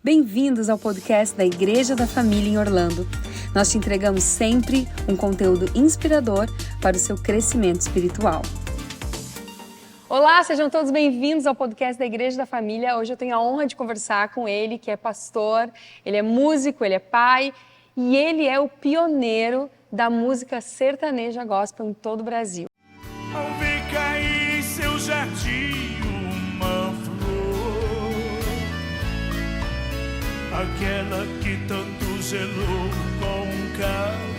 Bem-vindos ao podcast da Igreja da Família em Orlando. Nós te entregamos sempre um conteúdo inspirador para o seu crescimento espiritual. Olá, sejam todos bem-vindos ao podcast da Igreja da Família. Hoje eu tenho a honra de conversar com ele, que é pastor, ele é músico, ele é pai e ele é o pioneiro da música sertaneja gospel em todo o Brasil. Ao ver cair em seu jardim uma flor, aquela que tanto zelou com carinho.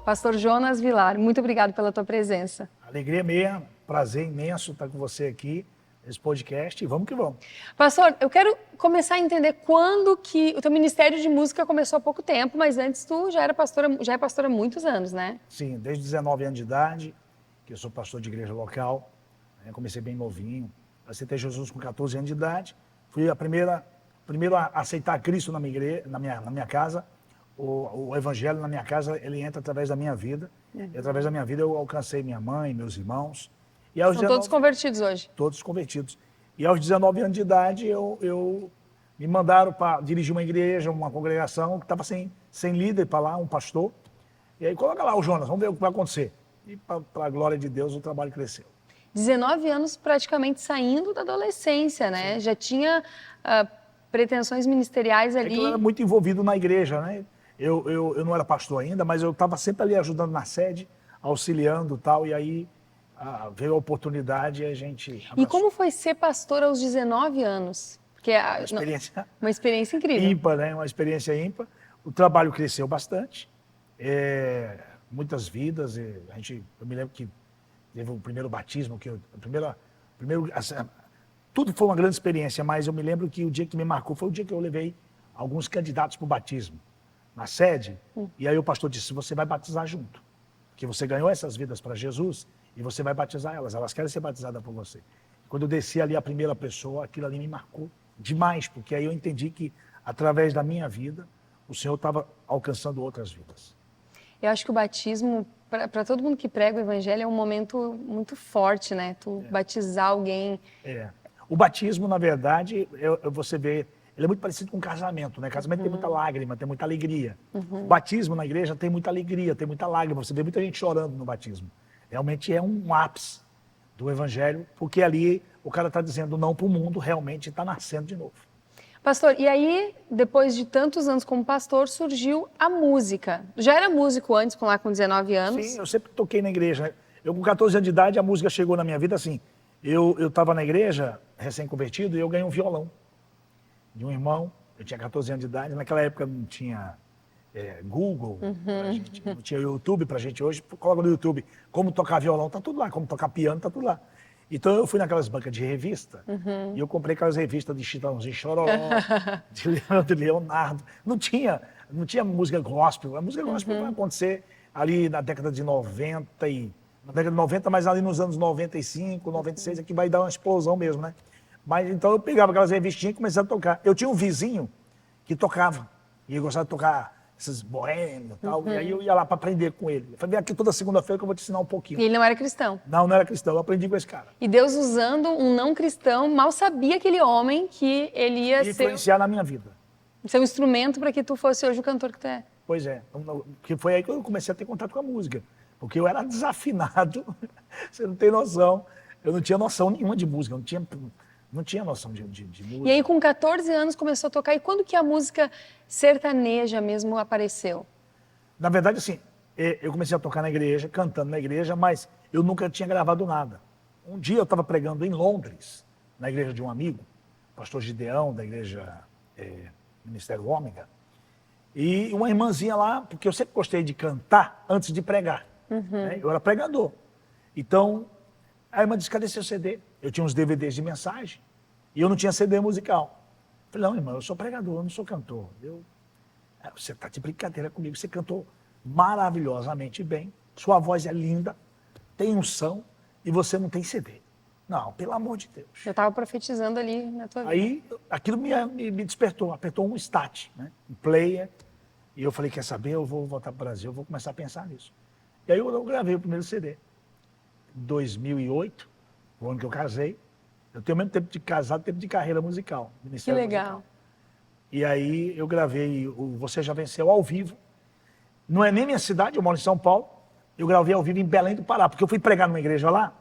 Pastor Jonas Vilar, muito obrigado pela tua presença. Alegria minha, prazer imenso estar com você aqui nesse podcast e vamos que vamos. Pastor, eu quero começar a entender quando que o teu ministério de música começou há pouco tempo, mas antes tu já é pastor há muitos anos, né? Sim, desde 19 anos de idade, que eu sou pastor de igreja local, né, comecei bem novinho, aceitei Jesus com 14 anos de idade, fui primeiro a aceitar Cristo na minha casa. O evangelho na minha casa, ele entra através da minha vida, e através da minha vida eu alcancei minha mãe, meus irmãos. E aos São todos convertidos hoje? Todos convertidos. E aos 19 anos de idade, eu me mandaram para dirigir uma igreja, uma congregação que estava sem líder para lá, um pastor. E aí, coloca lá o Jonas, vamos ver o que vai acontecer. E para a glória de Deus, o trabalho cresceu. 19 anos praticamente saindo da adolescência, né? Sim. Já tinha pretensões ministeriais ali. É que eu era muito envolvido na igreja, né? Eu não era pastor ainda, mas eu estava sempre ali ajudando na sede, auxiliando e tal, e aí veio a oportunidade e a gente abraçou. E como foi ser pastor aos 19 anos? Porque uma experiência incrível. Ímpar, né? Uma experiência ímpar. O trabalho cresceu bastante, muitas vidas. Eu me lembro que teve o primeiro batismo, tudo foi uma grande experiência, mas eu me lembro que o dia que me marcou foi o dia que eu levei alguns candidatos para o batismo na sede, e aí o pastor disse, você vai batizar junto, porque você ganhou essas vidas para Jesus e você vai batizar elas querem ser batizadas por você. Quando eu desci ali a primeira pessoa, aquilo ali me marcou demais, porque aí eu entendi que através da minha vida, o Senhor estava alcançando outras vidas. Eu acho que o batismo, para todo mundo que prega o evangelho, é um momento muito forte, né? Batizar alguém. O batismo, na verdade, você vê, ele é muito parecido com um casamento, né? Casamento tem muita lágrima, tem muita alegria. O batismo na igreja tem muita alegria, tem muita lágrima. Você vê muita gente chorando no batismo. Realmente é um ápice do evangelho, porque ali o cara está dizendo não para o mundo, realmente está nascendo de novo. Pastor, e aí, depois de tantos anos como pastor, surgiu a música. Já era músico antes, lá com 19 anos? Sim, eu sempre toquei na igreja, né? Eu com 14 anos de idade, a música chegou na minha vida assim. Eu estava na igreja, recém-convertido, e eu ganhei um violão de um irmão. Eu tinha 14 anos de idade, naquela época não tinha Google, pra gente, não tinha YouTube pra gente hoje. Coloca no YouTube como tocar violão, tá tudo lá, como tocar piano, tá tudo lá. Então eu fui naquelas bancas de revista e eu comprei aquelas revistas de Chitãozinho Chororó, de Leonardo. Não tinha música gospel. A música gospel vai acontecer ali na década de 90, na década de 90, mas ali nos anos 95, 96 é que vai dar uma explosão mesmo, né? Mas então eu pegava aquelas revistinhas e comecei a tocar. Eu tinha um vizinho que tocava, e ele gostava de tocar esses boêmios e tal, e aí eu ia lá para aprender com ele. Eu falei, vem aqui toda segunda-feira que eu vou te ensinar um pouquinho. E ele não era cristão? Não era cristão, eu aprendi com esse cara. E Deus usando um não cristão, mal sabia aquele homem que ele ia influenciar na minha vida. Ser um instrumento para que tu fosse hoje o cantor que tu é. Pois é, porque foi aí que eu comecei a ter contato com a música. Porque eu era desafinado, você não tem noção. Eu não tinha noção nenhuma de música, não tinha noção de música. E aí com 14 anos começou a tocar, e quando que a música sertaneja mesmo apareceu? Na verdade, assim, eu comecei a tocar na igreja, cantando na igreja, mas eu nunca tinha gravado nada. Um dia eu estava pregando em Londres, na igreja de um amigo, pastor Gideão, da igreja Ministério Ômega, e uma irmãzinha lá, porque eu sempre gostei de cantar antes de pregar. Né? Eu era pregador. Então, a irmã disse, cadê seu CD? Eu tinha uns DVDs de mensagem e eu não tinha CD musical. Eu falei, não, irmã, eu sou pregador, eu não sou cantor. Você está de brincadeira comigo, você cantou maravilhosamente bem, sua voz é linda, tem unção e você não tem CD. Não, pelo amor de Deus. Eu estava profetizando ali na tua vida. Aí, aquilo me despertou, apertou um start, né? Um player, e eu falei, quer saber, eu vou voltar para o Brasil, eu vou começar a pensar nisso. E aí eu gravei o primeiro CD. 2008, o ano que eu casei. Eu tenho o mesmo tempo de casado, tempo de carreira musical. Que Ministério legal. musical. E aí eu gravei o Você Já Venceu ao vivo. Não é nem minha cidade, eu moro em São Paulo. Eu gravei ao vivo em Belém do Pará, porque eu fui pregar numa igreja lá,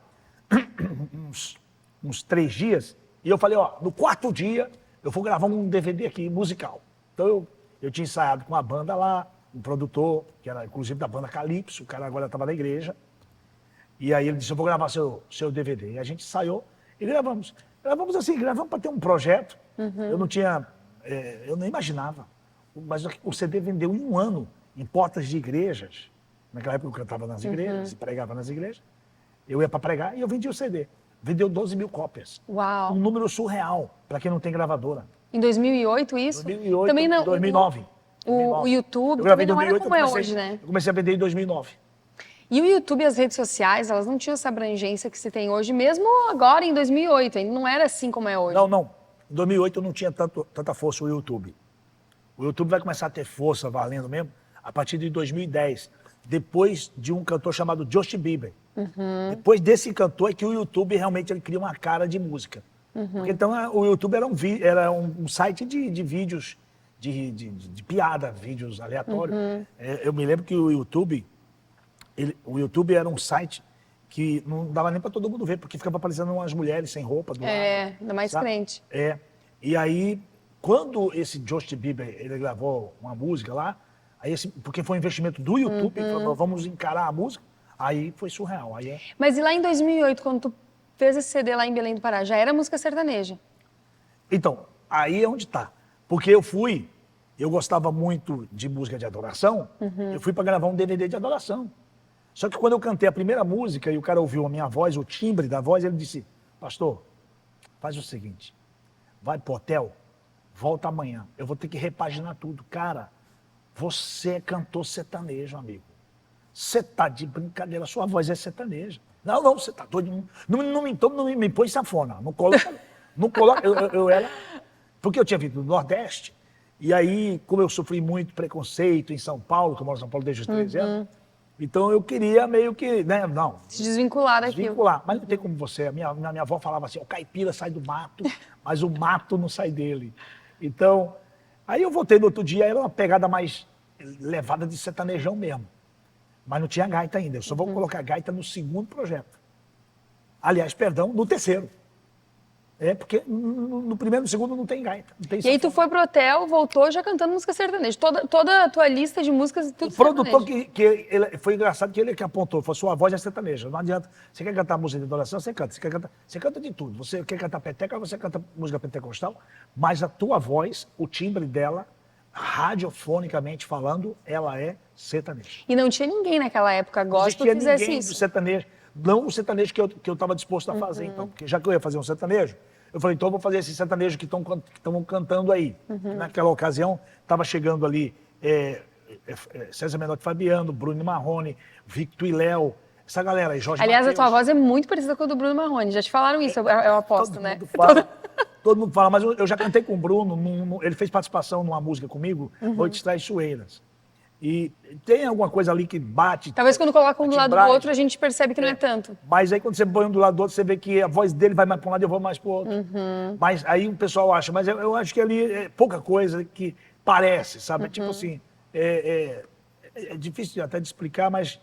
uns 3 dias, e eu falei, ó, no 4º dia eu vou gravar um DVD aqui, musical. Então eu tinha ensaiado com uma banda lá, um produtor, que era inclusive da banda Calypso, o cara agora estava na igreja. E aí ele disse, eu vou gravar seu DVD. E a gente ensaiou e gravamos. Gravamos assim, gravamos para ter um projeto. Eu não tinha, eu nem imaginava. Mas o CD vendeu em 1 ano, em portas de igrejas. Naquela época eu cantava nas igrejas, pregava nas igrejas. Eu ia para pregar e eu vendia o CD. Vendeu 12 mil cópias. Uau. Um número surreal, para quem não tem gravadora. Em 2008 isso? 2008, também não, 2009. O YouTube Eu gravei também em não 2008, era como é hoje, né? Eu comecei a vender em 2009. E o YouTube e as redes sociais, elas não tinham essa abrangência que se tem hoje, mesmo agora em 2008, ainda não era assim como é hoje. Não. Em 2008 não tinha tanta força o YouTube. O YouTube vai começar a ter força, valendo mesmo, a partir de 2010, depois de um cantor chamado Justin Bieber. Depois desse cantor é que o YouTube realmente ele cria uma cara de música. Porque então o YouTube era um site de vídeos, de piada, vídeos aleatórios. Eu me lembro que o YouTube era um site que não dava nem para todo mundo ver, porque ficava aparecendo umas mulheres sem roupa do lado. Ainda mais sabe? crente. E aí, quando esse Justin Bieber, ele gravou uma música lá, aí porque foi um investimento do YouTube, ele falou, vamos encarar a música, aí foi surreal. Mas e lá em 2008, quando tu fez esse CD lá em Belém do Pará, já era música sertaneja? Então, aí é onde tá. Porque eu gostava muito de música de adoração, eu fui para gravar um DVD de adoração. Só que quando eu cantei a primeira música e o cara ouviu a minha voz, o timbre da voz, ele disse, pastor, faz o seguinte, vai pro hotel, volta amanhã, eu vou ter que repaginar tudo. Cara, você é cantor sertanejo, amigo. Você tá de brincadeira, sua voz é sertaneja. Não, você tá doido. Não me põe sanfona. Não coloca. Eu era. Porque eu tinha vindo do Nordeste. E aí, como eu sofri muito preconceito em São Paulo, que eu moro em São Paulo desde os 13 anos, então eu queria meio que, né, se desvincular daquilo. Desvincular. Mas não tem como você. A minha avó falava assim, o caipira sai do mato, mas o mato não sai dele. Então, aí eu voltei no outro dia, era uma pegada mais levada de sertanejão mesmo. Mas não tinha gaita ainda. Eu só vou colocar gaita no 2º projeto. Aliás, perdão, no 3º. Porque no 1º e no 2º não tem gaita. Não tem e aí tu foi pro hotel, voltou já cantando música sertaneja. Toda a tua lista de músicas, tudo sertanejo. O produtor, foi engraçado que ele que apontou, falou, sua voz é sertaneja. Não adianta. Você quer cantar música de adoração, você canta. Você canta de tudo. Você quer cantar peteca, você canta música pentecostal. Mas a tua voz, o timbre dela, radiofonicamente falando, ela é sertaneja. E não tinha ninguém naquela época gospel que fizesse ninguém isso. Do sertanejo, não o sertanejo que eu estava disposto a fazer, então. Porque já que eu ia fazer um sertanejo, eu falei, então eu vou fazer esse sertanejo que estão cantando aí. Naquela ocasião, estava chegando ali César Menotti Fabiano, Bruno Marrone, Victor e Léo, essa galera aí, Jorge Aliás, Mateus. a tua voz é muito parecida com a do Bruno Marrone. Já te falaram isso, eu aposto, Todo né? Mundo fala, todo mundo fala, mas eu já cantei com o Bruno, ele fez participação numa música comigo, Noites Traiçoeiras. E tem alguma coisa ali que bate. Talvez quando coloca um do lado do timbragem. outro, a gente percebe que não é tanto. Mas aí quando você põe um do lado do outro, você vê que a voz dele vai mais para um lado e eu vou mais para o outro. Mas aí o pessoal acha, mas eu acho que ali é pouca coisa que parece, sabe? É tipo assim, é difícil até de explicar, mas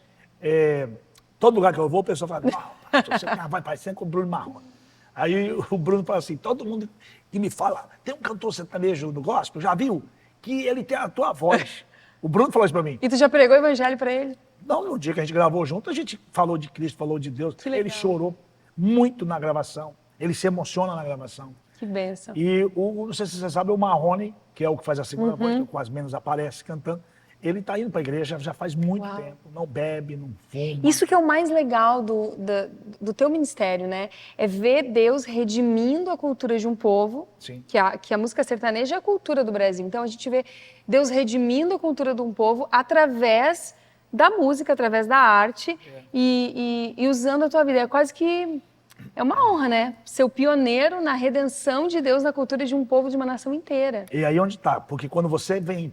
todo lugar que eu vou, o pessoal fala, não, pastor, você vai parecendo com o Bruno Marrone. Aí o Bruno fala assim, todo mundo que me fala, tem um cantor sertanejo no gospel, já viu? Que ele tem a tua voz. O Bruno falou isso pra mim. E tu já pregou o evangelho pra ele? Não, no dia que a gente gravou junto, a gente falou de Cristo, falou de Deus. Ele chorou muito na gravação. Ele se emociona na gravação. Que bênção. E não sei se você sabe, o Marrone, que é o que faz a segunda voz, que quase menos aparece cantando, ele tá indo pra igreja já faz muito tempo. Não bebe, não fuma. Isso que é o mais legal do teu ministério, né? É ver Deus redimindo a cultura de um povo, Sim. que a música sertaneja é a cultura do Brasil. Então a gente vê Deus redimindo a cultura de um povo através da música, através da arte e usando a tua vida. É quase que é uma honra, né? Ser o pioneiro na redenção de Deus na cultura de um povo, de uma nação inteira. E aí onde tá? Porque quando você vem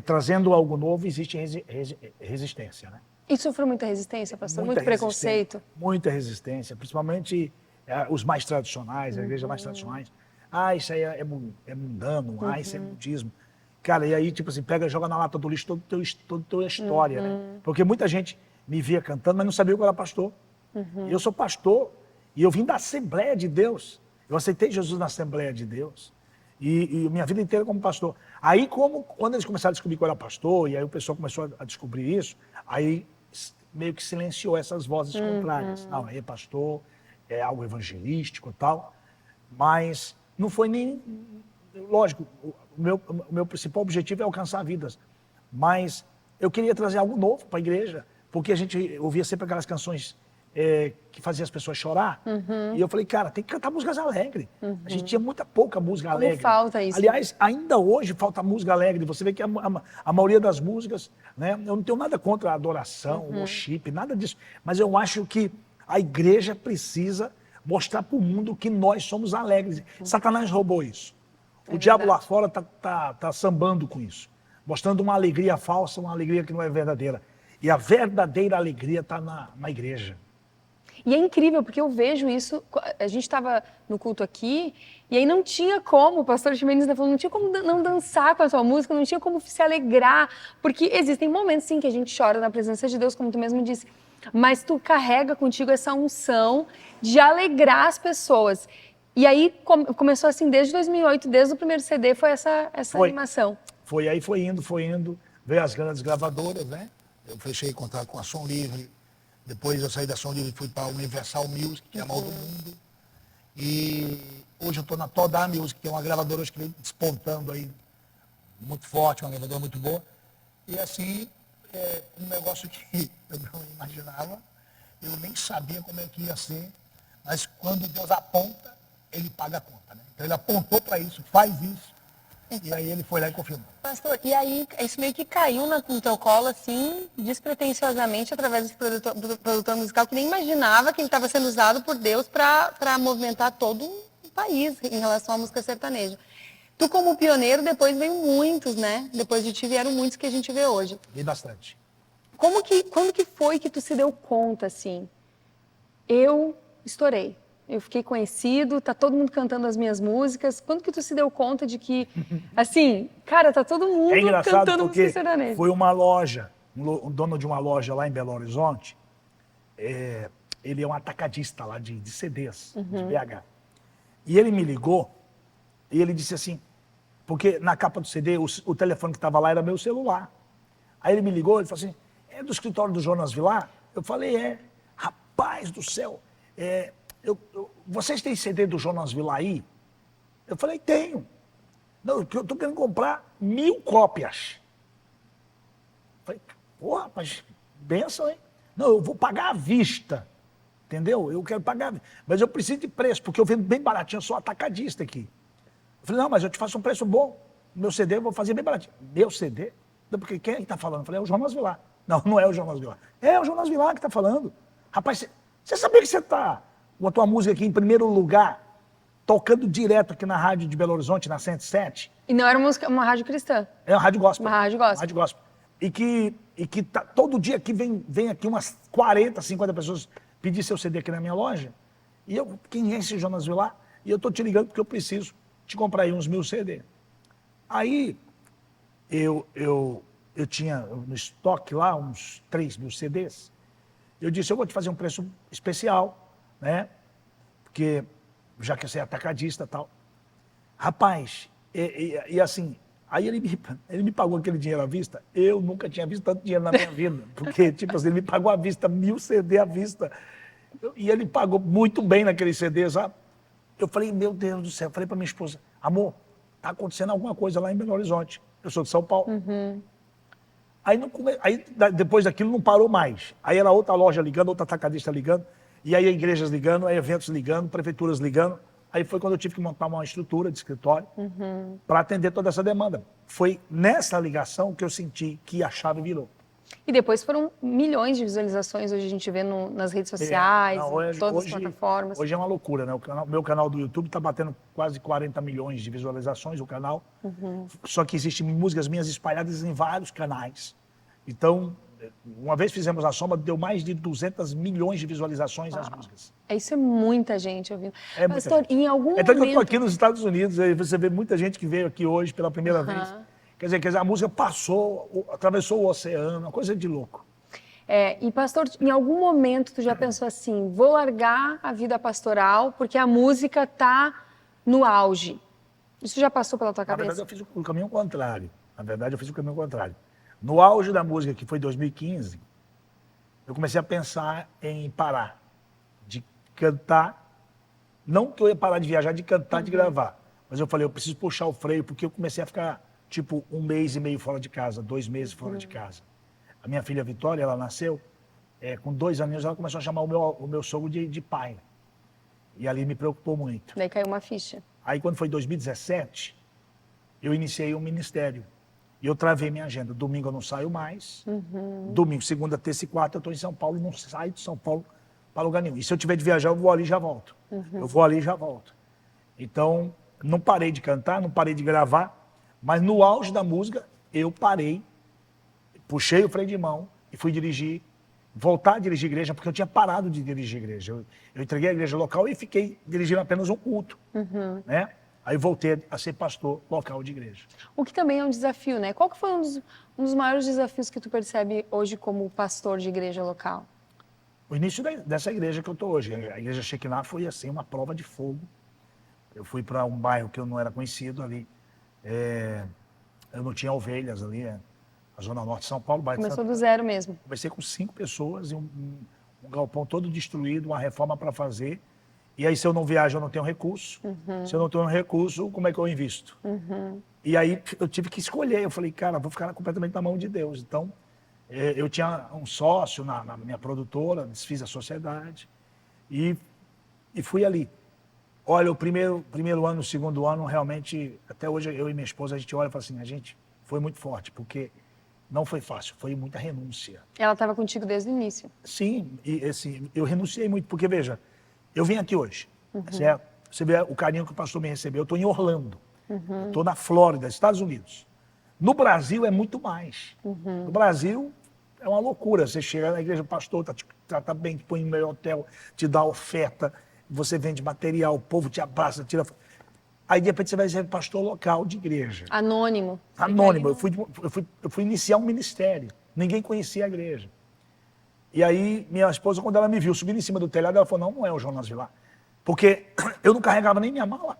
trazendo algo novo, existe resistência, né? E sofreu muita resistência, pastor? Muita Muito preconceito? Muita resistência, principalmente os mais tradicionais, a igreja mais tradicionais. Ah, isso aí é mundano, isso é mundismo. Cara, e aí, tipo assim, pega e joga na lata do lixo toda a tua história, né? Porque muita gente me via cantando, mas não sabia que eu era pastor. Eu sou pastor e eu vim da Assembleia de Deus. Eu aceitei Jesus na Assembleia de Deus. E minha vida inteira como pastor. Aí, quando eles começaram a descobrir que eu era pastor, e aí o pessoal começou a descobrir isso, aí meio que silenciou essas vozes contrárias. Não, aí é pastor, é algo evangelístico e tal. Mas não foi nem... Lógico, o meu principal objetivo é alcançar vidas. Mas eu queria trazer algo novo para a igreja, porque a gente ouvia sempre aquelas canções que faziam as pessoas chorar. E eu falei, cara, tem que cantar músicas alegres. A gente tinha pouca música alegre. Falta isso. Aliás, ainda hoje falta música alegre. Você vê que a maioria das músicas, né? Eu não tenho nada contra a adoração, o worship, nada disso. Mas eu acho que a igreja precisa mostrar para o mundo que nós somos alegres. Satanás roubou isso. O diabo lá fora tá sambando com isso. Mostrando uma alegria falsa, uma alegria que não é verdadeira. E a verdadeira alegria está na igreja. E é incrível, porque eu vejo isso, a gente estava no culto aqui, e aí não tinha como, o pastor Ximenes falou, não tinha como não dançar com a sua música, não tinha como se alegrar, porque existem momentos, sim, que a gente chora na presença de Deus, como tu mesmo disse, mas tu carrega contigo essa unção de alegrar as pessoas. E aí começou assim, desde 2008, desde o primeiro CD, foi essa animação. Aí foi indo, veio as grandes gravadoras, né? Eu fechei contrato com a Som Livre. Depois eu saí da Som Livre e fui para a Universal Music, que é a maior do mundo. E hoje eu estou na Toda Music, que é uma gravadora hoje que vem despontando aí, muito forte, uma gravadora muito boa. E assim, um negócio que eu não imaginava, eu nem sabia como é que ia ser, mas quando Deus aponta, ele paga a conta, né? Então ele apontou para isso, faz isso, e aí ele foi lá e confirmou. Pastor, e aí isso meio que caiu no teu colo, assim, despretensiosamente, através do produtor musical, que nem imaginava que ele estava sendo usado por Deus para movimentar todo o país em relação à música sertaneja. Tu, como pioneiro, depois veio muitos, né? Depois de ti vieram muitos que a gente vê hoje. Vi bastante. Quando que foi que tu se deu conta, assim? Eu estourei. Eu fiquei conhecido, tá todo mundo cantando as minhas músicas. Quando que tu se deu conta de que, assim, cara, tá todo mundo cantando música sertaneja? Foi uma loja, um dono de uma loja lá em Belo Horizonte, ele é um atacadista lá de CDs, de BH. E ele me ligou e ele disse assim, porque na capa do CD, o telefone que estava lá era meu celular. Aí ele me ligou, ele falou assim, é do escritório do Jonas Vilar? Eu falei, rapaz do céu, vocês têm CD do Jonas Vilar aí? Eu falei, tenho. Não, eu estou querendo comprar 1000 cópias. Eu falei, pô, rapaz, benção, hein? Não, eu vou pagar à vista, entendeu? Eu quero pagar, mas eu preciso de preço, porque eu vendo bem baratinho, eu sou atacadista aqui. Eu falei, não, mas eu te faço um preço bom. Meu CD eu vou fazer bem baratinho. Meu CD? Não, porque quem é que está falando? Eu falei, é o Jonas Vilar. Não, não é o Jonas Vilar. É o Jonas Vilar que está falando. Rapaz, você sabia que você está com a tua música aqui em primeiro lugar, tocando direto aqui na rádio de Belo Horizonte, na 107? E não era uma rádio cristã? É uma rádio gospel. Uma rádio gospel. Uma rádio gospel. E que todo dia aqui vem aqui umas 40, 50 pessoas pedir seu CD aqui na minha loja. E eu, quem é esse Jonas Vilar? E eu estou te ligando porque eu preciso te comprar aí uns 1000 CD. Aí, eu tinha no estoque lá uns 3000 CDs. Eu disse, eu vou te fazer um preço especial, né? Porque, já que você é atacadista e tal. Rapaz, e assim, aí ele me pagou aquele dinheiro à vista. Eu nunca tinha visto tanto dinheiro na minha vida. Porque, tipo assim, ele me pagou à vista, 1000 CD à vista. E ele pagou muito bem naquele CD, sabe? Eu falei, meu Deus do céu. Eu falei pra minha esposa, amor, tá acontecendo alguma coisa lá em Belo Horizonte. Eu sou de São Paulo. Aí, depois daquilo não parou mais. Aí era outra loja ligando, outra atacadista ligando, e aí igrejas ligando, aí eventos ligando, prefeituras ligando. Aí foi quando eu tive que montar uma estrutura de escritório para atender toda essa demanda. Foi nessa ligação que eu senti que a chave virou. E depois foram milhões de visualizações, hoje a gente vê nas redes sociais, em todas as plataformas. Hoje é uma loucura, né? O meu canal do YouTube está batendo quase 40 milhões de visualizações, o canal. Só que existem músicas minhas espalhadas em vários canais. Então, Uma vez fizemos a soma, deu mais de 200 milhões de visualizações as músicas. Isso é muita gente ouvindo. É muita Pastor, gente. em algum É tanto que eu momento... estou aqui nos Estados Unidos, aí você vê muita gente que veio aqui hoje pela primeira vez. Quer dizer, a música passou, atravessou o oceano, uma coisa de louco. E pastor, em algum momento tu já pensou assim, vou largar a vida pastoral porque a música tá no auge? Isso já passou pela tua Na verdade, cabeça? eu fiz o caminho contrário. No auge da música, que foi 2015, eu comecei a pensar em parar de cantar. Não que eu ia parar de viajar, de cantar, de gravar. Mas eu falei, eu preciso puxar o freio, porque eu comecei a ficar, tipo, 1 mês e meio fora de casa, 2 meses fora de casa. A minha filha Vitória, ela nasceu, com 2 aninhos, ela começou a chamar o meu sogro de pai. E ali me preocupou muito. Daí caiu uma ficha. Aí, quando foi 2017, eu iniciei um ministério. E eu travei minha agenda. Domingo eu não saio mais. Domingo, segunda, terça e quarta eu estou em São Paulo. Não saio de São Paulo para lugar nenhum. E se eu tiver de viajar, eu vou ali e já volto. Eu vou ali e já volto. Então, não parei de cantar, não parei de gravar. Mas no auge da música, eu parei, puxei o freio de mão e fui dirigir, voltar a dirigir igreja, porque eu tinha parado de dirigir igreja. Eu entreguei a igreja local e fiquei dirigindo apenas um culto, né? Aí voltei a ser pastor local de igreja. O que também é um desafio, né? Qual que foi um dos maiores desafios que tu percebe hoje como pastor de igreja local? O início dessa igreja que eu estou hoje, a igreja Shekinah, foi assim uma prova de fogo. Eu fui para um bairro que eu não era conhecido ali. Eu não tinha ovelhas ali, a Zona Norte de São Paulo. Começou do zero mesmo. Comecei com 5 pessoas e um galpão todo destruído, uma reforma para fazer. E aí, se eu não viajo, eu não tenho recurso. Se eu não tenho recurso, como é que eu invisto? E aí, eu tive que escolher. Eu falei, cara, vou ficar completamente na mão de Deus. Então, eu tinha um sócio na minha produtora, desfiz a sociedade e fui ali. Olha, o primeiro ano, o segundo ano, realmente, até hoje, eu e minha esposa, a gente olha e fala assim, a gente foi muito forte, porque não foi fácil, foi muita renúncia. Ela estava contigo desde o início. Sim, e assim, eu renunciei muito, porque veja, eu vim aqui hoje, certo? Você vê o carinho que o pastor me recebeu, eu estou em Orlando, eu estou na Flórida, Estados Unidos. No Brasil é muito mais. No Brasil é uma loucura, você chega na igreja, o pastor te trata bem, te põe no melhor hotel, te dá oferta, você vende material, o povo te abraça, tira... Aí, de repente, você vai ser pastor local de igreja. Anônimo. Anônimo. Eu fui iniciar um ministério. Ninguém conhecia a igreja. E aí, minha esposa, quando ela me viu subindo em cima do telhado, ela falou, não é o Jonas Vilar. Porque eu não carregava nem minha mala.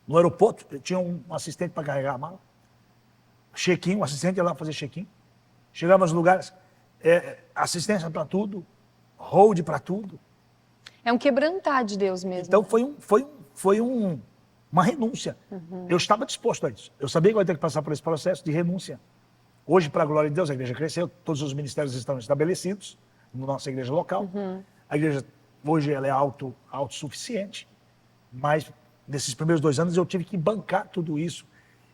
No aeroporto, eu tinha um assistente para carregar a mala. Check-in, um assistente ia lá fazer check-in. Chegava nos lugares, assistência para tudo, hold para tudo. É um quebrantar de Deus mesmo. Então, foi uma renúncia. Eu estava disposto a isso. Eu sabia que eu ia ter que passar por esse processo de renúncia. Hoje, para a glória de Deus, a igreja cresceu, todos os ministérios estão estabelecidos na nossa igreja local. A igreja, hoje, ela é autossuficiente, mas nesses primeiros 2 anos eu tive que bancar tudo isso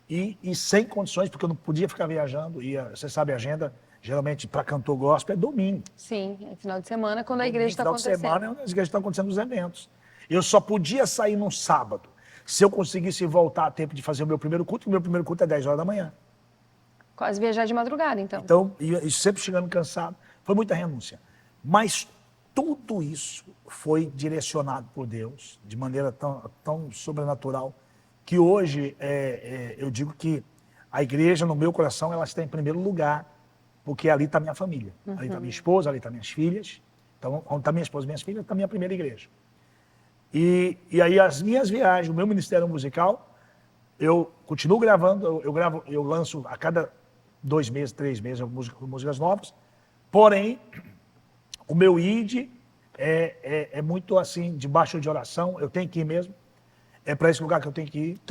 e sem condições, porque eu não podia ficar viajando. E você sabe, a agenda, geralmente, para cantor gospel, é domingo. Sim, é final de semana, quando a igreja está acontecendo. Final de semana, as igrejas estão acontecendo os eventos. Eu só podia sair num sábado se eu conseguisse voltar a tempo de fazer o meu primeiro culto, e o meu primeiro culto é 10 horas da manhã. Quase viajar de madrugada, então. Então, e sempre chegando cansado, foi muita renúncia. Mas tudo isso foi direcionado por Deus, de maneira tão sobrenatural, que hoje eu digo que a igreja, no meu coração, ela está em primeiro lugar, porque ali está minha família. Ali está minha esposa, ali estão minhas filhas. Então, onde está minha esposa e minhas filhas, está a minha primeira igreja. E aí as minhas viagens, o meu ministério musical, eu continuo gravando, eu lanço a cada 2 meses, 3 meses, músicas novas. Porém, o meu ID é muito assim, debaixo de oração, eu tenho que ir mesmo. É para esse lugar que eu tenho que ir.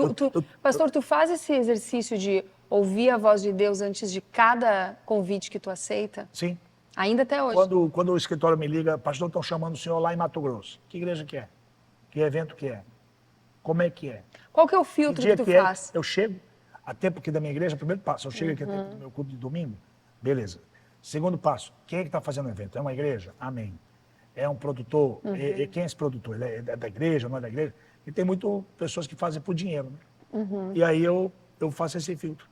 Pastor, tu faz esse exercício de ouvir a voz de Deus antes de cada convite que tu aceita? Sim. Ainda até hoje? Quando o escritório me liga, pastor, estão chamando o senhor lá em Mato Grosso. Que igreja que é? Que evento que é? Como é que é? Qual que é o filtro que tu faz? Eu chego a tempo aqui da minha igreja, primeiro passo, eu chego aqui a tempo do meu culto de domingo, beleza. Segundo passo, quem é que está fazendo o evento? É uma igreja? Amém. É um produtor? Quem é esse produtor? Ele é da igreja, não é da igreja? E tem muitas pessoas que fazem por dinheiro, né? E aí eu faço esse filtro.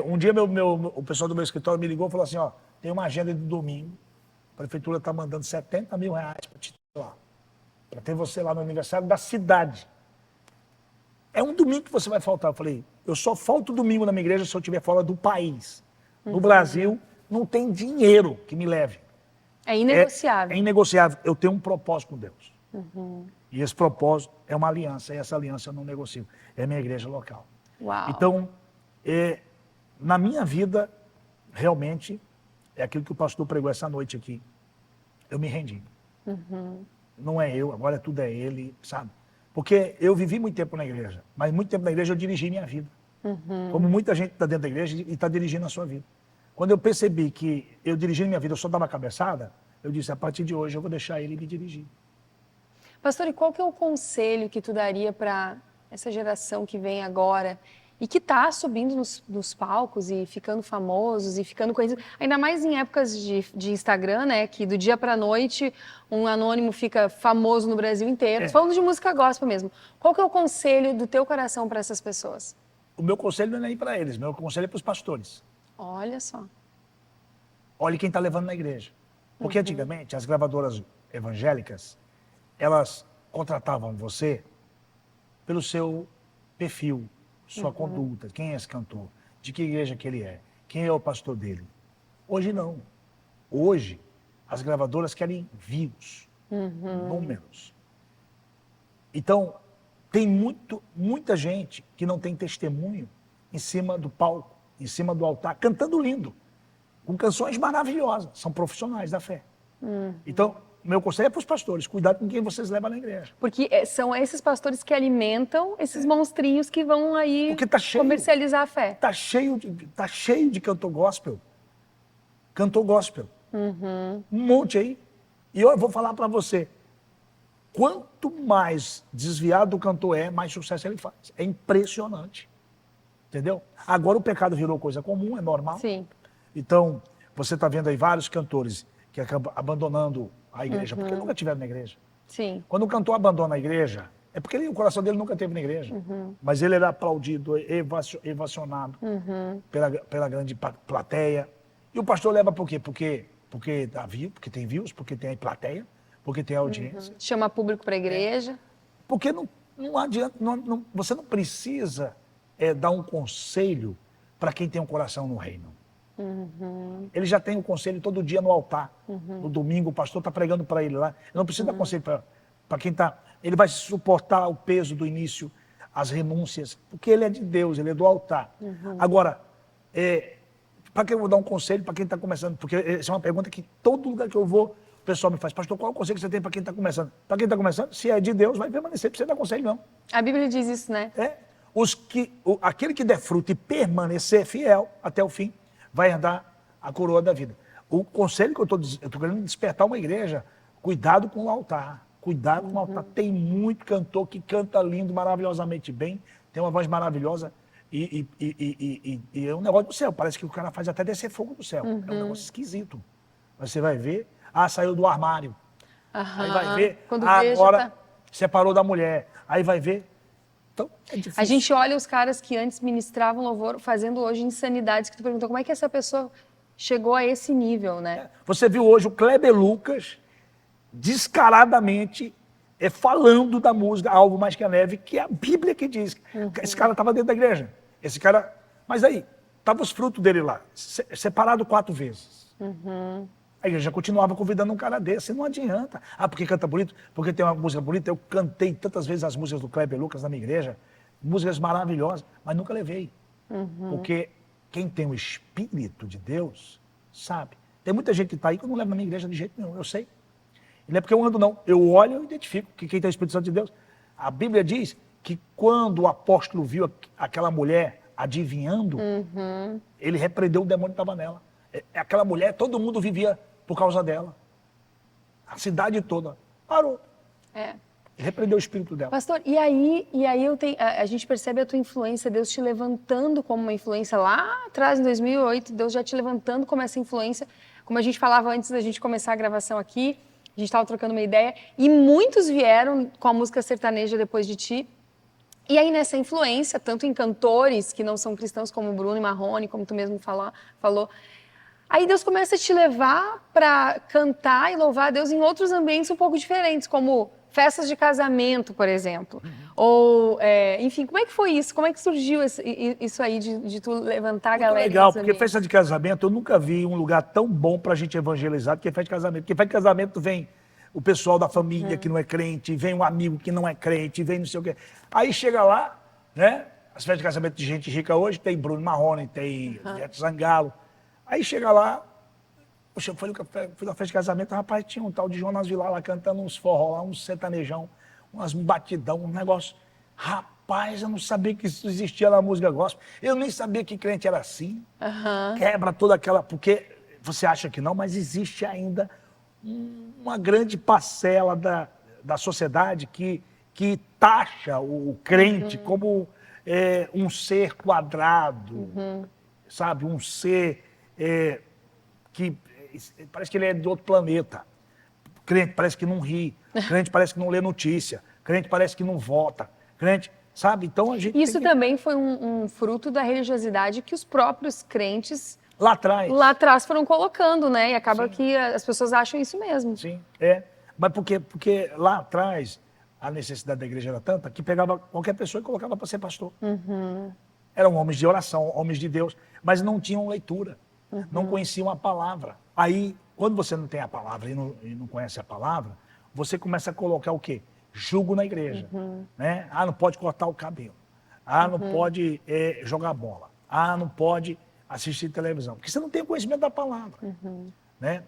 Um dia o pessoal do meu escritório me ligou e falou assim, ó, tem uma agenda de domingo, a prefeitura está mandando R$70 mil para te ter lá, para ter você lá no aniversário da cidade. É um domingo que você vai faltar. Eu falei, eu só falto domingo na minha igreja se eu estiver fora do país. No Brasil, não tem dinheiro que me leve. É inegociável. É inegociável. Eu tenho um propósito com Deus. E esse propósito é uma aliança, e essa aliança eu não negocio. É a minha igreja local. Uau. Então, na minha vida, realmente, é aquilo que o pastor pregou essa noite aqui. Eu me rendi. Não é eu, agora tudo é ele, sabe? Porque eu vivi muito tempo na igreja, mas muito tempo na igreja eu dirigi minha vida. Como muita gente está dentro da igreja e está dirigindo a sua vida. Quando eu percebi que eu dirigindo minha vida, eu só dava cabeçada, eu disse, a partir de hoje eu vou deixar ele me dirigir. Pastor, e qual que é o conselho que tu daria para essa geração que vem agora e que está subindo nos palcos e ficando famosos e ficando conhecidos, ainda mais em épocas de Instagram, né, que do dia para a noite um anônimo fica famoso no Brasil inteiro, falando de música gospel mesmo. Qual que é o conselho do teu coração para essas pessoas? O meu conselho não é nem para eles, meu conselho é para os pastores. Olha só. Olhe quem está levando na igreja. Porque antigamente as gravadoras evangélicas, elas contratavam você pelo seu perfil, sua conduta, quem é esse cantor, de que igreja que ele é, quem é o pastor dele. Hoje não. Hoje as gravadoras querem views, números. Então, tem muita gente que não tem testemunho em cima do palco, em cima do altar, cantando lindo, com canções maravilhosas, são profissionais da fé. Então, meu conselho é para os pastores, cuidado com quem vocês levam na igreja. Porque são esses pastores que alimentam esses monstrinhos que vão aí comercializar a fé. Tá cheio de cantor gospel. Cantor gospel. Um monte aí. E eu vou falar para você, quanto mais desviado o cantor é, mais sucesso ele faz. É impressionante. Entendeu? Agora o pecado virou coisa comum, é normal. Sim. Então, você está vendo aí vários cantores que acabam abandonando a igreja, porque nunca estiveram na igreja. Sim. Quando o cantor abandona a igreja, é porque o coração dele nunca esteve na igreja. Mas ele era aplaudido, evacionado pela grande plateia. E o pastor leva por quê? Porque tem views, porque tem plateia, porque tem audiência. Chama público para a igreja. Porque não adianta, você não precisa dar um conselho para quem tem um coração no reino. Ele já tem o conselho todo dia no altar. No domingo, o pastor está pregando para ele lá. Ele não precisa dar conselho para quem está. Ele vai suportar o peso do início, as renúncias, porque ele é de Deus, ele é do altar. Agora, para que eu vou dar um conselho para quem está começando? Porque essa é uma pergunta que todo lugar que eu vou, o pessoal me faz. Pastor, qual é o conselho que você tem para quem está começando? Para quem está começando, se é de Deus, vai permanecer, precisa dar conselho não. A Bíblia diz isso, né? Aquele que der fruto e permanecer fiel até o fim, vai herdar a coroa da vida. O conselho que eu estou querendo despertar uma igreja, cuidado com o altar. Cuidado com o altar. Tem muito cantor que canta lindo, maravilhosamente bem, tem uma voz maravilhosa e é um negócio do céu. Parece que o cara faz até descer fogo do céu. É um negócio esquisito. Mas você vai ver, saiu do armário. Aí vai ver, agora separou da mulher. Aí vai ver. Então, é difícil. A gente olha os caras que antes ministravam louvor, fazendo hoje insanidades, que tu perguntou como é que essa pessoa chegou a esse nível, né? Você viu hoje o Kleber Lucas descaradamente falando da música Alvo Mais Que a Neve, que é a Bíblia que diz. Esse cara estava dentro da igreja. Esse cara... Mas aí, estavam os frutos dele lá, separado 4 vezes. A igreja continuava convidando um cara desse, não adianta. Porque canta bonito, porque tem uma música bonita. Eu cantei tantas vezes as músicas do Kleber Lucas na minha igreja, músicas maravilhosas, mas nunca levei. Porque quem tem o Espírito de Deus, sabe. Tem muita gente que está aí que eu não levo na minha igreja de jeito nenhum, eu sei. E não é porque eu ando não, eu olho e identifico que quem tem o Espírito Santo de Deus. A Bíblia diz que quando o apóstolo viu aquela mulher adivinhando, ele repreendeu o demônio que estava nela. Aquela mulher, todo mundo vivia por causa dela. A cidade toda parou. Repreendeu o espírito dela. Pastor, e aí a gente percebe a tua influência, Deus te levantando como uma influência lá atrás, em 2008, Deus já te levantando como essa influência. Como a gente falava antes da gente começar a gravação aqui, a gente estava trocando uma ideia, e muitos vieram com a música sertaneja depois de ti. E aí, nessa influência, tanto em cantores que não são cristãos, como Bruno e Marrone, como tu mesmo falou, aí Deus começa a te levar para cantar e louvar a Deus em outros ambientes um pouco diferentes, como festas de casamento, por exemplo. Ou, enfim, como é que foi isso? Como é que surgiu isso aí de tu levantar a Muito galera? legal, nos porque ambientes? festa de casamento, eu nunca vi um lugar tão bom pra gente evangelizar do que festa de casamento. Porque festa de casamento vem o pessoal da família que não é crente, vem um amigo que não é crente, vem não sei o quê. Aí chega lá, né? As festas de casamento de gente rica hoje, tem Bruno Marrone, tem Ivete Sangalo. Aí chega lá, poxa, eu fui na festa de casamento, rapaz, tinha um tal de Jonas Vilar lá cantando uns forró lá, uns sertanejão, umas batidão, um negócio. Rapaz, eu não sabia que isso existia na música gospel. Eu nem sabia que crente era assim. Quebra toda aquela... Porque você acha que não, mas existe ainda uma grande parcela da sociedade que taxa o crente como um ser quadrado, sabe? Um ser que parece que ele é de outro planeta. Crente parece que não ri, crente parece que não lê notícia, crente parece que não vota, crente, sabe? Então a gente Isso tem que... também foi um fruto da religiosidade que os próprios crentes Lá atrás. lá atrás foram colocando, né? E acaba Sim. que as pessoas acham isso mesmo. Sim, Mas porque lá atrás a necessidade da igreja era tanta que pegava qualquer pessoa e colocava para ser pastor. Eram homens de oração, homens de Deus, mas não tinham leitura, não conheciam a palavra. Aí, quando você não tem a palavra e não conhece a palavra, você começa a colocar o quê? Jugo na igreja. Né? Ah, não pode cortar o cabelo. Ah, não pode jogar bola. Ah, não pode assistir televisão. Porque você não tem o conhecimento da palavra. Né?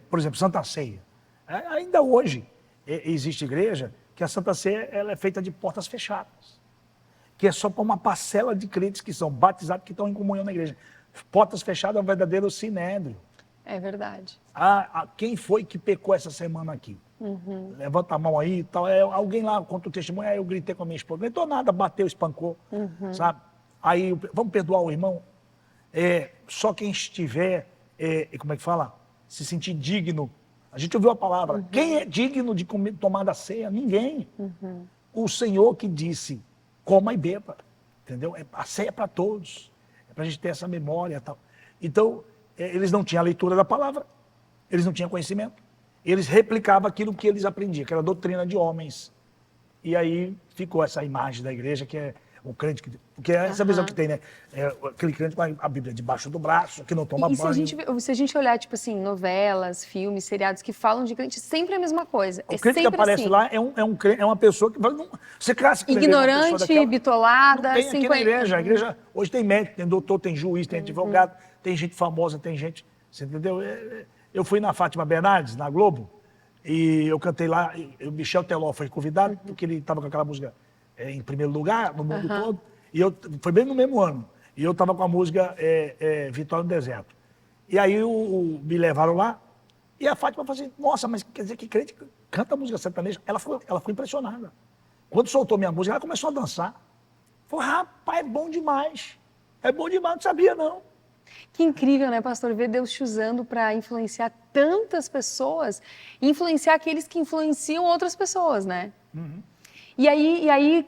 Por exemplo, Santa Ceia. Ainda hoje existe igreja que a Santa Ceia ela é feita de portas fechadas. Que é só para uma parcela de crentes que são batizados, que estão em comunhão na igreja. Portas fechadas é um verdadeiro sinédrio. É verdade. Quem foi que pecou essa semana aqui? Levanta a mão aí e tal. Alguém lá conta o testemunho, aí eu gritei com a minha esposa. Não gritei nada, bateu, espancou, sabe? Aí, vamos perdoar o irmão? Só quem estiver, como é que fala? Se sentir digno. A gente ouviu a palavra. Quem é digno de tomar da ceia? Ninguém. O Senhor que disse, coma e beba. Entendeu? A ceia é para todos. É para a gente ter essa memória e tal. Então, eles não tinham a leitura da palavra. Eles não tinham conhecimento. Eles replicavam aquilo que eles aprendiam, que era a doutrina de homens. E aí ficou essa imagem da igreja que é o crente, porque é essa visão que tem, né? Aquele crente com a Bíblia debaixo do braço, que não toma banho. Se a gente olhar, tipo assim, novelas, filmes, seriados que falam de crente, sempre é a mesma coisa. O crente que aparece assim. lá é uma pessoa que você clasca ignorante, bitolada, não tem aqui na igreja. A igreja hoje tem médico, tem doutor, tem juiz, tem advogado, tem gente famosa, tem gente... Você entendeu? Eu fui na Fátima Bernardes, na Globo, e eu cantei lá, o Michel Teló foi convidado, porque ele estava com aquela música em primeiro lugar, no mundo todo, e foi bem no mesmo ano, e eu estava com a música Vitória no Deserto. E aí me levaram lá, e a Fátima falou assim, nossa, mas quer dizer que crente canta música sertaneja? Ela ficou impressionada. Quando soltou minha música, ela começou a dançar. Falei, rapaz, é bom demais, não sabia não. Que incrível, né, pastor? Ver Deus te usando para influenciar tantas pessoas e influenciar aqueles que influenciam outras pessoas, né? E aí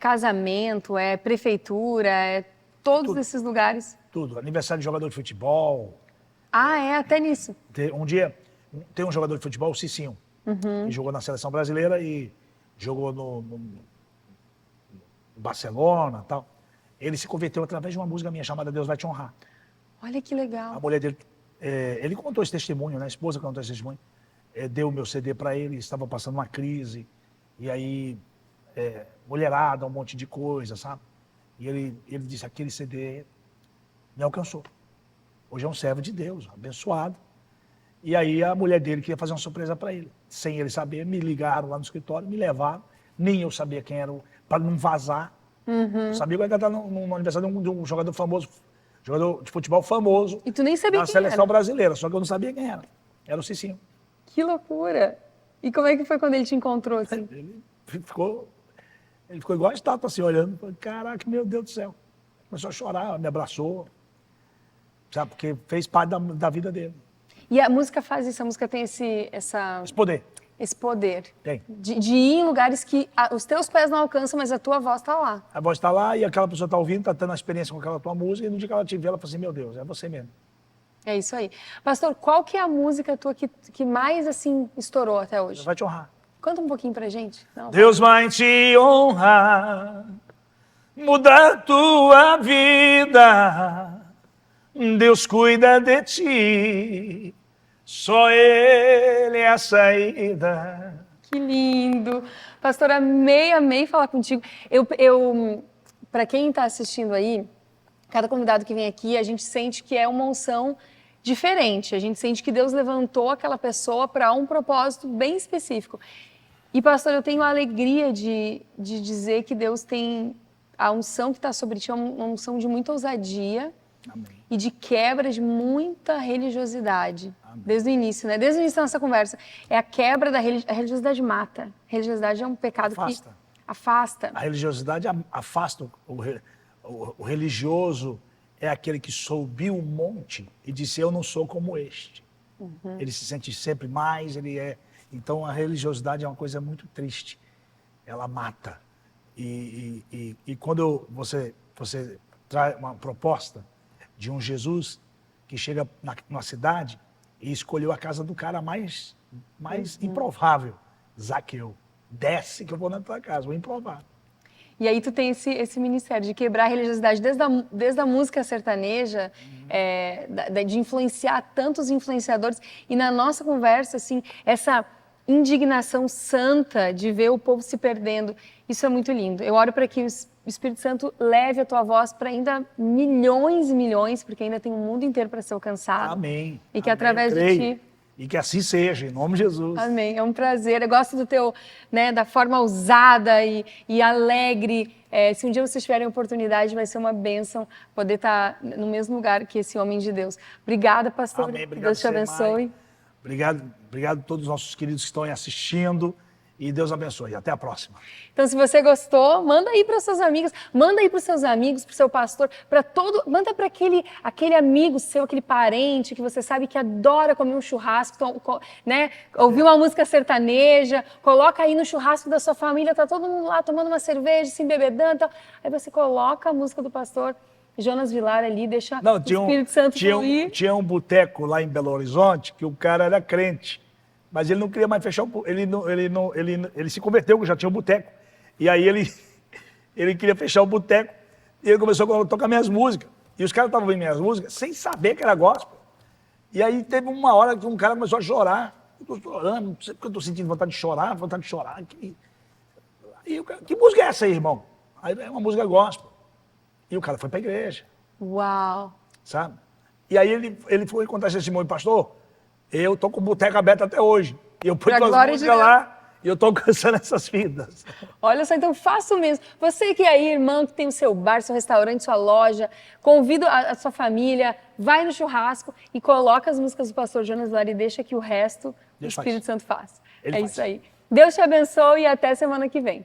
casamento, prefeitura, todos esses lugares. Tudo. Aniversário de jogador de futebol. Até nisso. Um dia, tem um jogador de futebol, o Cicinho, que jogou na seleção brasileira e jogou no Barcelona e tal. Ele se converteu através de uma música minha chamada Deus Vai Te Honrar. Olha que legal. A mulher dele, ele contou esse testemunho, né? A esposa contou esse testemunho. Deu o meu CD para ele, estava passando uma crise. E aí, mulherada, um monte de coisa, sabe? E ele disse, aquele CD me alcançou. Hoje é um servo de Deus, abençoado. E aí a mulher dele queria fazer uma surpresa para ele. Sem ele saber, me ligaram lá no escritório, me levaram. Nem eu sabia quem era, para não vazar. Eu sabia que eu ia cantar no aniversário de um jogador famoso, jogador de futebol famoso. E tu nem sabia quem era. Na seleção brasileira, só que eu não sabia quem era. Era o Cicinho. Que loucura! E como é que foi quando ele te encontrou, assim? Ele ficou igual a estátua, assim, olhando. Falei, caraca, meu Deus do céu. Começou a chorar, me abraçou. Sabe, porque fez parte da vida dele. E a música faz isso, a música tem esse poder. esse poder. Tem. De ir em lugares que os teus pés não alcançam, mas a tua voz está lá. A voz está lá e aquela pessoa está ouvindo, está tendo a experiência com aquela tua música, e no dia que ela te vê, ela fala assim, meu Deus, é você mesmo. É isso aí. Pastor, qual que é a música tua que mais, assim, estourou até hoje? Vai te honrar. Conta um pouquinho pra gente. Não, Deus vai te honrar, mudar tua vida. Deus cuida de ti, só Ele é a saída. que lindo. Pastor, amei falar contigo. Para quem está assistindo aí, cada convidado que vem aqui, a gente sente que é uma unção diferente. A gente sente que Deus levantou aquela pessoa para um propósito bem específico. E, pastor, eu tenho a alegria de dizer que Deus tem a unção que está sobre ti, uma unção de muita ousadia. Amém. E de quebra de muita religiosidade. Amém. Desde o início, né? Desde o início da nossa conversa. É a quebra da a religiosidade mata. A religiosidade é um pecado Afasta. que afasta. A religiosidade afasta o religioso, é aquele que subiu o monte e disse, eu não sou como este. Ele se sente sempre mais, ele é... Então, a religiosidade é uma coisa muito triste. Ela mata. E quando você traz uma proposta de um Jesus que chega numa cidade e escolheu a casa do cara mais improvável, Zaqueu. Desce que eu vou na tua casa, o improvável. E aí tu tem esse ministério de quebrar a religiosidade desde a música sertaneja, de influenciar tantos influenciadores. E na nossa conversa, assim, essa indignação santa de ver o povo se perdendo, isso é muito lindo. Eu oro para que o Espírito Santo leve a tua voz para ainda milhões e milhões, porque ainda tem um mundo inteiro para ser alcançado. Amém. E que Amém. através de ti... E que assim seja, em nome de Jesus. Amém, é um prazer. Eu gosto do teu, né, da forma ousada e alegre. Se um dia vocês tiverem oportunidade, vai ser uma bênção poder estar no mesmo lugar que esse homem de Deus. Obrigada, pastor. Amém. Obrigado, Deus te abençoe. Obrigado a todos os nossos queridos que estão aí assistindo. E Deus abençoe. Até a próxima. Então, se você gostou, manda aí para suas amigas, manda aí para os seus amigos, para o seu pastor, manda para aquele amigo seu, aquele parente que você sabe que adora comer um churrasco, né? Ouvir uma música sertaneja, coloca aí no churrasco da sua família, tá todo mundo lá tomando uma cerveja, se embebedando, tal. Aí você coloca a música do pastor Jonas Vilar ali, deixa o Espírito Santo fluir. Tinha um boteco lá em Belo Horizonte que o cara era crente. Mas ele não queria mais fechar ele se converteu, já tinha um boteco. E aí ele queria fechar o boteco. E ele começou a tocar minhas músicas. E os caras estavam ouvindo minhas músicas sem saber que era gospel. E aí teve uma hora que um cara começou a chorar. Eu estou chorando, não sei porque eu estou sentindo vontade de chorar. E que música é essa aí, irmão? Aí é uma música gospel. E o cara foi para a igreja. Uau! Sabe? E aí ele foi contar esse testemunho, pastor. Eu tô com o boteco aberto até hoje. E eu ponho as músicas lá e eu tô alcançando essas vidas. Olha só, então faça o mesmo. Você que é aí, irmão, que tem o seu bar, seu restaurante, sua loja, convida a sua família, vai no churrasco e coloca as músicas do pastor Jonas Vilar e deixa que o resto o Espírito Santo faça. É isso aí. Deus te abençoe e até semana que vem.